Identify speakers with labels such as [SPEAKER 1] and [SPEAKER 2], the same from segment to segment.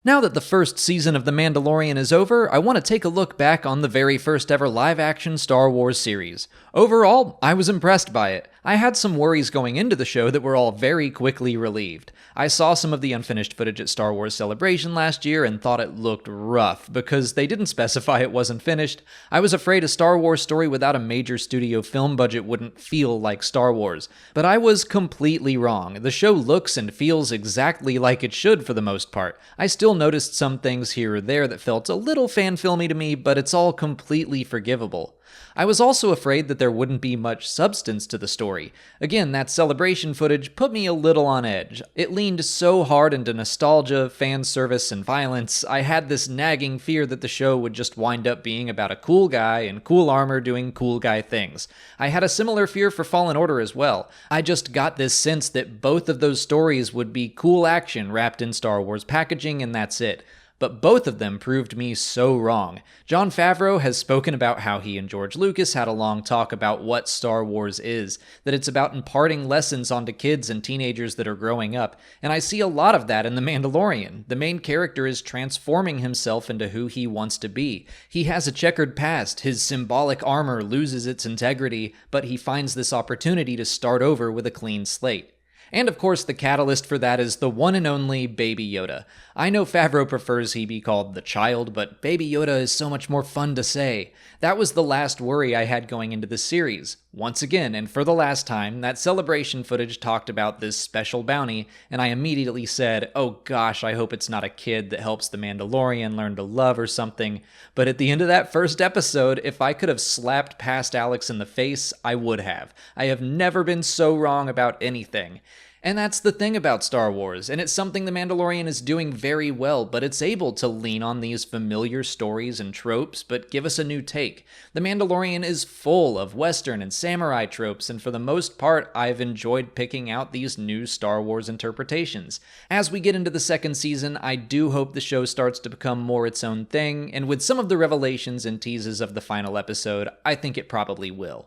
[SPEAKER 1] Now that the first season of The Mandalorian is over, I want to take a look back on the very first ever live-action Star Wars series. Overall, I was impressed by it. I had some worries going into the show that were all very quickly relieved. I saw some of the unfinished footage at Star Wars Celebration last year and thought it looked rough, because they didn't specify it wasn't finished. I was afraid a Star Wars story without a major studio film budget wouldn't feel like Star Wars. But I was completely wrong. The show looks and feels exactly like it should for the most part. I still noticed some things here or there that felt a little fan-filmy to me, but it's all completely forgivable. I was also afraid that there wouldn't be much substance to the story. Again, that celebration footage put me a little on edge. It leaned so hard into nostalgia, fan service, and violence. I had this nagging fear that the show would just wind up being about a cool guy in cool armor doing cool guy things. I had a similar fear for Fallen Order as well. I just got this sense that both of those stories would be cool action wrapped in Star Wars packaging, and that's it. But both of them proved me so wrong. Jon Favreau has spoken about how he and George Lucas had a long talk about what Star Wars is, that it's about imparting lessons onto kids and teenagers that are growing up, and I see a lot of that in The Mandalorian. The main character is transforming himself into who he wants to be. He has a checkered past, his symbolic armor loses its integrity, but he finds this opportunity to start over with a clean slate. And of course, the catalyst for that is the one and only Baby Yoda. I know Favreau prefers he be called the child, but Baby Yoda is so much more fun to say. That was the last worry I had going into the series. Once again, and for the last time, that celebration footage talked about this special bounty, and I immediately said, oh gosh, I hope it's not a kid that helps the Mandalorian learn to love or something. But at the end of that first episode, if I could have slapped past Alex in the face, I would have. I have never been so wrong about anything. And that's the thing about Star Wars, and it's something The Mandalorian is doing very well, but it's able to lean on these familiar stories and tropes, but give us a new take. The Mandalorian is full of Western and samurai tropes, and for the most part, I've enjoyed picking out these new Star Wars interpretations. As we get into the second season, I do hope the show starts to become more its own thing, and with some of the revelations and teases of the final episode, I think it probably will.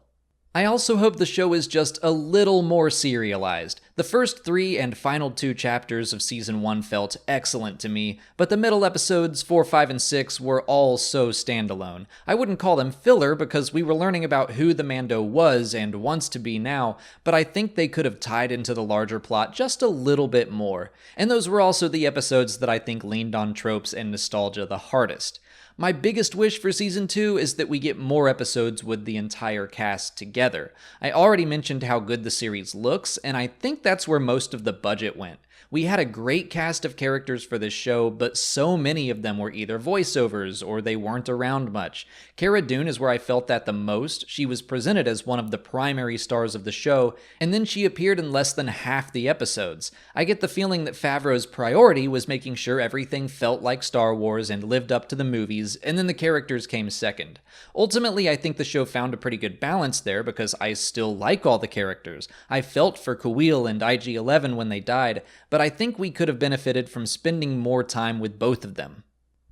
[SPEAKER 1] I also hope the show is just a little more serialized. The first 3 and final 2 chapters of Season 1 felt excellent to me, but the middle episodes 4, 5, and 6 were all so standalone. I wouldn't call them filler because we were learning about who the Mando was and wants to be now, but I think they could have tied into the larger plot just a little bit more. And those were also the episodes that I think leaned on tropes and nostalgia the hardest. My biggest wish for Season 2 is that we get more episodes with the entire cast together. I already mentioned how good the series looks, and I think that's where most of the budget went. We had a great cast of characters for this show, but so many of them were either voiceovers or they weren't around much. Cara Dune is where I felt that the most. She was presented as one of the primary stars of the show, and then she appeared in less than half the episodes. I get the feeling that Favreau's priority was making sure everything felt like Star Wars and lived up to the movies, and then the characters came second. Ultimately, I think the show found a pretty good balance there because I still like all the characters. I felt for Kuiil and IG-11 when they died, but I think we could have benefited from spending more time with both of them.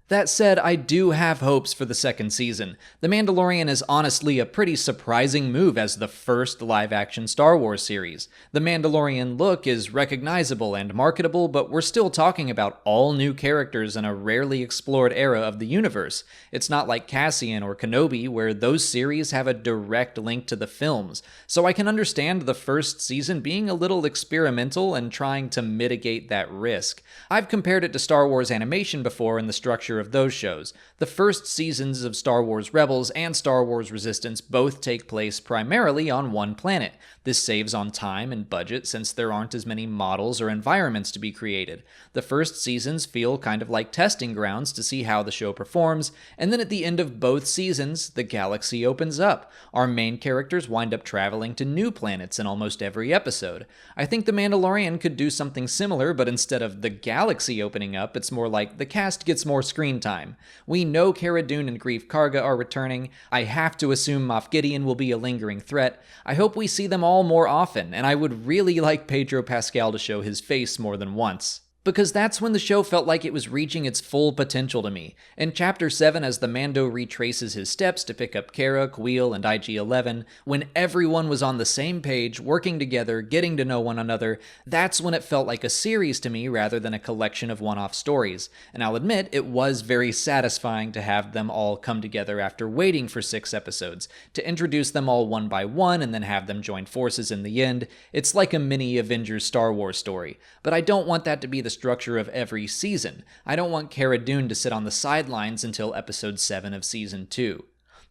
[SPEAKER 1] That said, I do have hopes for the second season. The Mandalorian is honestly a pretty surprising move as the first live-action Star Wars series. The Mandalorian look is recognizable and marketable, but we're still talking about all new characters in a rarely explored era of the universe. It's not like Cassian or Kenobi, where those series have a direct link to the films, so I can understand the first season being a little experimental and trying to mitigate that risk. I've compared it to Star Wars animation before in the structure of those shows. The first seasons of Star Wars Rebels and Star Wars Resistance both take place primarily on one planet. This saves on time and budget since there aren't as many models or environments to be created. The first seasons feel kind of like testing grounds to see how the show performs, and then at the end of both seasons, the galaxy opens up. Our main characters wind up traveling to new planets in almost every episode. I think The Mandalorian could do something similar, but instead of the galaxy opening up, it's more like the cast gets more screen time. We know Cara Dune and Greef Karga are returning. I have to assume Moff Gideon will be a lingering threat. I hope we see them all more often, and I would really like Pedro Pascal to show his face more than once. because that's when the show felt like it was reaching its full potential to me. In Chapter 7, as the Mando retraces his steps to pick up Kara, Kuiil, and IG-11, when everyone was on the same page, working together, getting to know one another, that's when it felt like a series to me rather than a collection of one-off stories. And I'll admit, it was very satisfying to have them all come together after waiting for 6 episodes, to introduce them all one by one and then have them join forces in the end. It's like a mini Avengers Star Wars story. But I don't want that to be the structure of every season. I don't want Cara Dune to sit on the sidelines until episode 7 of season 2.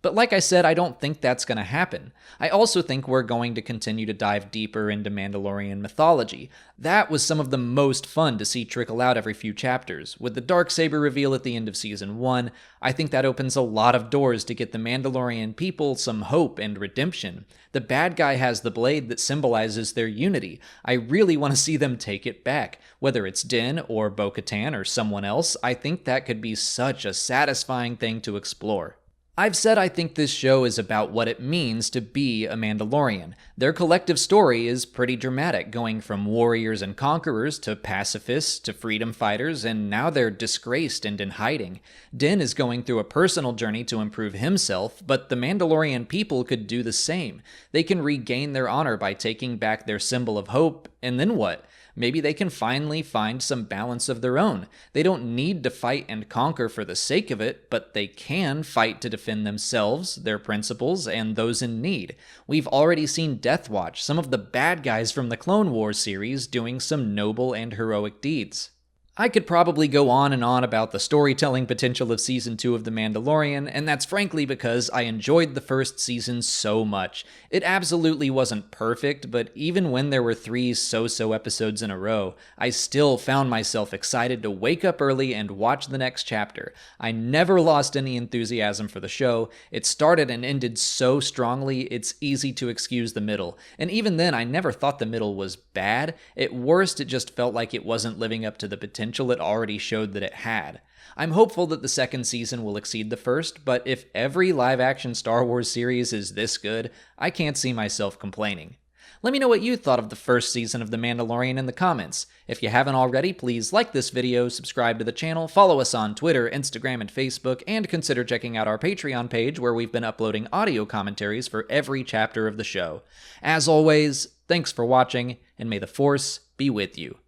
[SPEAKER 1] But like I said, I don't think that's going to happen. I also think we're going to continue to dive deeper into Mandalorian mythology. That was some of the most fun to see trickle out every few chapters. With the Darksaber reveal at the end of season 1, I think that opens a lot of doors to get the Mandalorian people some hope and redemption. The bad guy has the blade that symbolizes their unity. I really want to see them take it back. Whether it's Din or Bo-Katan or someone else, I think that could be such a satisfying thing to explore. I've said I think this show is about what it means to be a Mandalorian. Their collective story is pretty dramatic, going from warriors and conquerors to pacifists to freedom fighters, and now they're disgraced and in hiding. Din is going through a personal journey to improve himself, but the Mandalorian people could do the same. They can regain their honor by taking back their symbol of hope, and then what? Maybe they can finally find some balance of their own. They don't need to fight and conquer for the sake of it, but they can fight to defend themselves, their principles, and those in need. We've already seen Death Watch, some of the bad guys from the Clone Wars series, doing some noble and heroic deeds. I could probably go on and on about the storytelling potential of Season 2 of The Mandalorian, and that's frankly because I enjoyed the first season so much. It absolutely wasn't perfect, but even when there were 3 so-so episodes in a row, I still found myself excited to wake up early and watch the next chapter. I never lost any enthusiasm for the show. It started and ended so strongly, it's easy to excuse the middle. And even then, I never thought the middle was bad. At worst, it just felt like it wasn't living up to the potential it already showed that it had. I'm hopeful that the second season will exceed the first, but if every live-action Star Wars series is this good, I can't see myself complaining. Let me know what you thought of the first season of The Mandalorian in the comments. If you haven't already, please like this video, subscribe to the channel, follow us on Twitter, Instagram, and Facebook, and consider checking out our Patreon page where we've been uploading audio commentaries for every chapter of the show. As always, thanks for watching, and may the Force be with you.